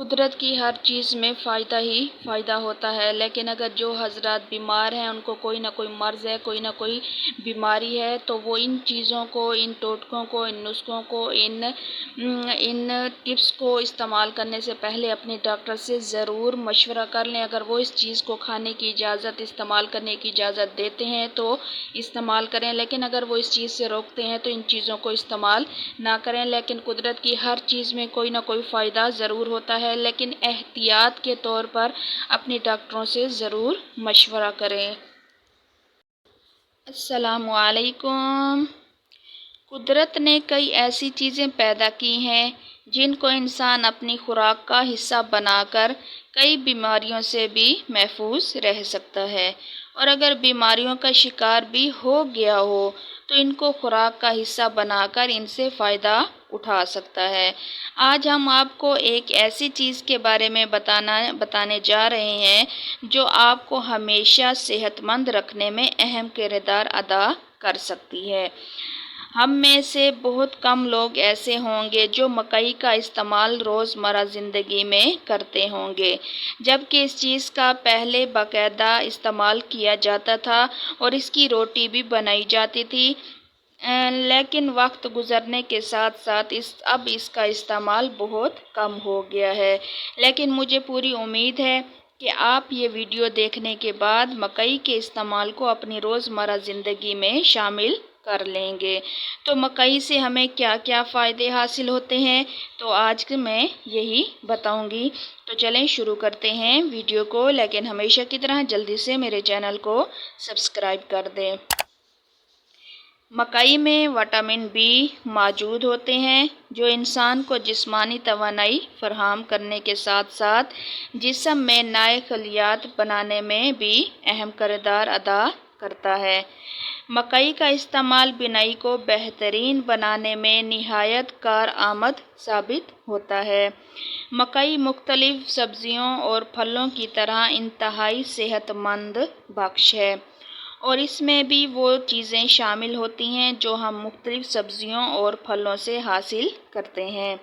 قدرت کی ہر چیز میں فائدہ ہی فائدہ ہوتا ہے، لیکن اگر جو حضرات بیمار ہیں، ان کو کوئی نہ کوئی مرض ہے، کوئی نہ کوئی بیماری ہے، تو وہ ان چیزوں کو، ان ٹوٹکوں کو، ان نسخوں کو، ان ٹپس کو استعمال کرنے سے پہلے اپنے ڈاکٹر سے ضرور مشورہ کر لیں۔ اگر وہ اس چیز کو کھانے کی اجازت، استعمال کرنے کی اجازت دیتے ہیں تو استعمال کریں، لیکن اگر وہ اس چیز سے روکتے ہیں تو ان چیزوں کو استعمال نہ کریں۔ لیکن قدرت کی ہر چیز میں کوئی نہ کوئی فائدہ ضرور ہوتا ہے، لیکن احتیاط کے طور پر اپنے ڈاکٹروں سے ضرور مشورہ کریں۔ السلام علیکم۔ قدرت نے کئی ایسی چیزیں پیدا کی ہیں جن کو انسان اپنی خوراک کا حصہ بنا کر کئی بیماریوں سے بھی محفوظ رہ سکتا ہے، اور اگر بیماریوں کا شکار بھی ہو گیا ہو تو ان کو خوراک کا حصہ بنا کر ان سے فائدہ اٹھا سکتا ہے۔ آج ہم آپ کو ایک ایسی چیز کے بارے میں بتانے جا رہے ہیں جو آپ کو ہمیشہ صحت مند رکھنے میں اہم کردار ادا کر سکتی ہے۔ ہم میں سے بہت کم لوگ ایسے ہوں گے جو مکئی کا استعمال روزمرہ زندگی میں کرتے ہوں گے، جبکہ اس چیز کا پہلے باقاعدہ استعمال کیا جاتا تھا اور اس کی روٹی بھی بنائی جاتی تھی، لیکن وقت گزرنے کے ساتھ ساتھ اب اس کا استعمال بہت کم ہو گیا ہے۔ لیکن مجھے پوری امید ہے کہ آپ یہ ویڈیو دیکھنے کے بعد مکئی کے استعمال کو اپنی روزمرہ زندگی میں شامل کر لیں گے۔ تو مکئی سے ہمیں کیا کیا فائدے حاصل ہوتے ہیں، تو آج میں یہی بتاؤں گی۔ تو چلیں شروع کرتے ہیں ویڈیو کو، لیکن ہمیشہ کی طرح جلدی سے میرے چینل کو سبسکرائب کر دیں۔ مکئی میں وٹامن بی موجود ہوتے ہیں جو انسان کو جسمانی توانائی فراہم کرنے کے ساتھ ساتھ جسم میں نئے خلیات بنانے میں بھی اہم کردار ادا کرتا ہے۔ مکئی کا استعمال بینائی کو بہترین بنانے میں نہایت کارآمد ثابت ہوتا ہے۔ مکئی مختلف سبزیوں اور پھلوں کی طرح انتہائی صحت مند بخش ہے، اور اس میں بھی وہ چیزیں شامل ہوتی ہیں جو ہم مختلف سبزیوں اور پھلوں سے حاصل کرتے ہیں۔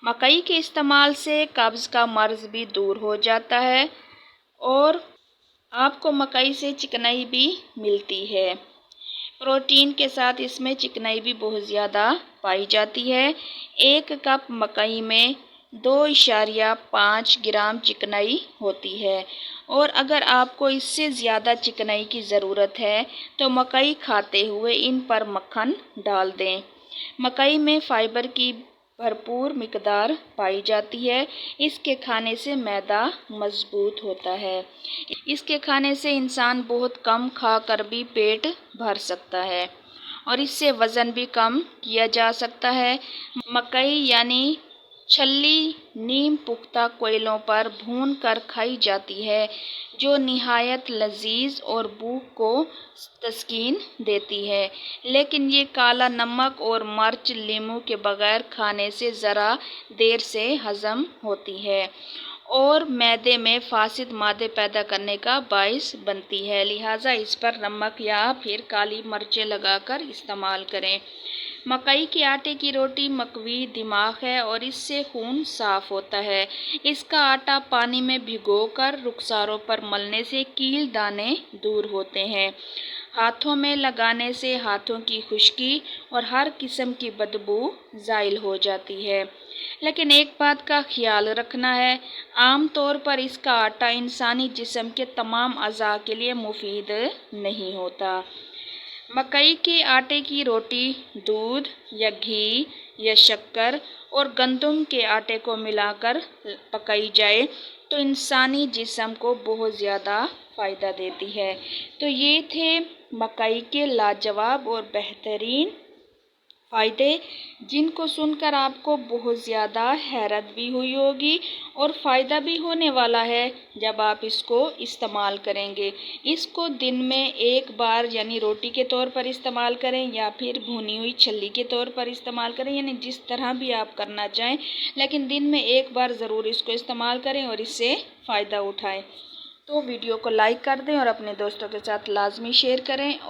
مکئی کے استعمال سے قبض کا مرض بھی دور ہو جاتا ہے، اور آپ کو مکئی سے چکنائی بھی ملتی ہے۔ پروٹین کے ساتھ اس میں چکنائی بھی بہت زیادہ پائی جاتی ہے۔ ایک کپ مکئی میں 2.5 گرام چکنائی ہوتی ہے، اور اگر آپ کو اس سے زیادہ چکنائی کی ضرورت ہے تو مکئی کھاتے ہوئے ان پر مکھن ڈال دیں۔ مکئی میں فائبر کی بھرپور مقدار پائی جاتی ہے۔ اس کے کھانے سے معدہ مضبوط ہوتا ہے۔ اس کے کھانے سے انسان بہت کم کھا کر بھی پیٹ بھر سکتا ہے، اور اس سے وزن بھی کم کیا جا سکتا ہے۔ مکئی یعنی چھلی نیم پختہ کوئلوں پر بھون کر کھائی جاتی ہے، جو نہایت لذیذ اور بھوک کو تسکین دیتی ہے، لیکن یہ کالا نمک اور مرچ لیموں کے بغیر کھانے سے ذرا دیر سے ہضم ہوتی ہے اور معدے میں فاسد مادے پیدا کرنے کا باعث بنتی ہے، لہٰذا اس پر نمک یا پھر کالی مرچیں لگا کر استعمال کریں۔ مکئی کے آٹے کی روٹی مقوی دماغ ہے اور اس سے خون صاف ہوتا ہے۔ اس کا آٹا پانی میں بھگو کر رخساروں پر ملنے سے کیل دانے دور ہوتے ہیں۔ ہاتھوں میں لگانے سے ہاتھوں کی خشکی اور ہر قسم کی بدبو زائل ہو جاتی ہے۔ لیکن ایک بات کا خیال رکھنا ہے، عام طور پر اس کا آٹا انسانی جسم کے تمام اعضاء کے لیے مفید نہیں ہوتا۔ مکئی کے آٹے کی روٹی دودھ یا گھی یا شکر اور گندم کے آٹے کو ملا کر پکائی جائے تو انسانی جسم کو بہت زیادہ فائدہ دیتی ہے۔ تو یہ تھے مکئی کے لاجواب اور بہترین فائدے، جن کو سن کر آپ کو بہت زیادہ حیرت بھی ہوئی ہوگی، اور فائدہ بھی ہونے والا ہے جب آپ اس کو استعمال کریں گے۔ اس کو دن میں ایک بار یعنی روٹی کے طور پر استعمال کریں، یا پھر بھونی ہوئی چھلی کے طور پر استعمال کریں، یعنی جس طرح بھی آپ کرنا چاہیں، لیکن دن میں ایک بار ضرور اس کو استعمال کریں اور اس سے فائدہ اٹھائیں۔ تو ویڈیو کو لائک کر دیں اور اپنے دوستوں کے ساتھ لازمی شیئر کریں۔